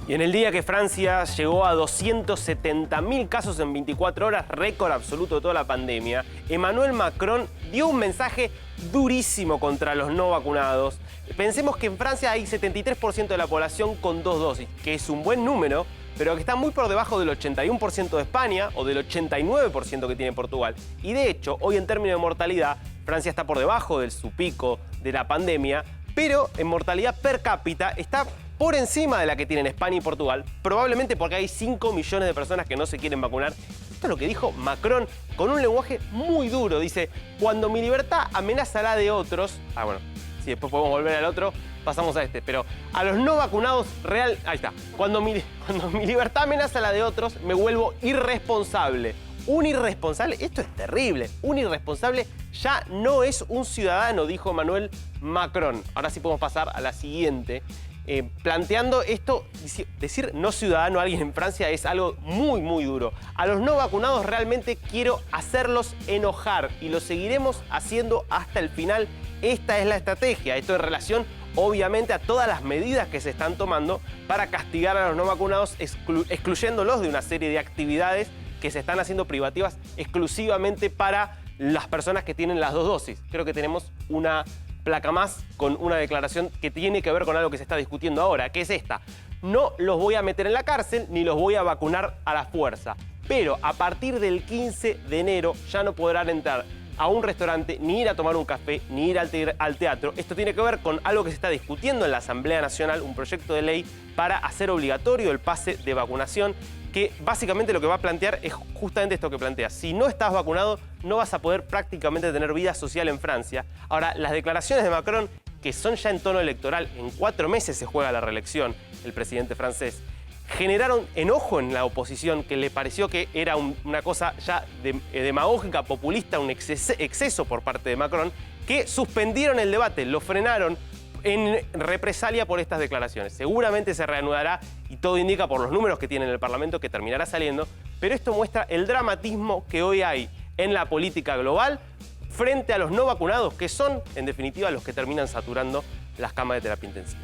Y en el día que Francia llegó a 270.000 casos en 24 horas, récord absoluto de toda la pandemia, Emmanuel Macron dio un mensaje durísimo contra los no vacunados. Pensemos que en Francia hay 73% de la población con 2 dosis, que es un buen número, pero que está muy por debajo del 81% de España o del 89% que tiene Portugal. Y de hecho, hoy en términos de mortalidad, Francia está por debajo de su pico de la pandemia, pero en mortalidad per cápita está por encima de la que tienen España y Portugal, probablemente porque hay 5 millones de personas que no se quieren vacunar. Esto es lo que dijo Macron con un lenguaje muy duro. Dice, cuando mi libertad amenaza la de otros... bueno, si después podemos volver al otro, pasamos a este. Pero a los no vacunados, ahí está. Cuando mi libertad amenaza la de otros, me vuelvo irresponsable. Un irresponsable, esto es terrible, un irresponsable ya no es un ciudadano, dijo Emmanuel Macron. Ahora sí podemos pasar a la siguiente. Planteando esto, decir no ciudadano a alguien en Francia es algo muy, muy duro. A los no vacunados realmente quiero hacerlos enojar y lo seguiremos haciendo hasta el final. Esta es la estrategia. Esto en relación, obviamente, a todas las medidas que se están tomando para castigar a los no vacunados, excluyéndolos de una serie de actividades que se están haciendo privativas exclusivamente para las personas que tienen las 2 dosis. Creo que tenemos una placa más con una declaración que tiene que ver con algo que se está discutiendo ahora, que es esta. No los voy a meter en la cárcel ni los voy a vacunar a la fuerza, pero a partir del 15 de enero ya no podrán entrar a un restaurante, ni ir a tomar un café, ni ir al teatro. Esto tiene que ver con algo que se está discutiendo en la Asamblea Nacional, un proyecto de ley para hacer obligatorio el pase de vacunación, que básicamente lo que va a plantear es justamente esto que plantea. Si no estás vacunado, no vas a poder prácticamente tener vida social en Francia. Ahora, las declaraciones de Macron, que son ya en tono electoral, en 4 meses se juega la reelección, el presidente francés, generaron enojo en la oposición, que le pareció que era una cosa ya demagógica, populista, un exceso por parte de Macron, que suspendieron el debate, lo frenaron en represalia por estas declaraciones. Seguramente se reanudará y todo indica por los números que tiene en el Parlamento que terminará saliendo, pero esto muestra el dramatismo que hoy hay en la política global frente a los no vacunados, que son, en definitiva, los que terminan saturando las camas de terapia intensiva.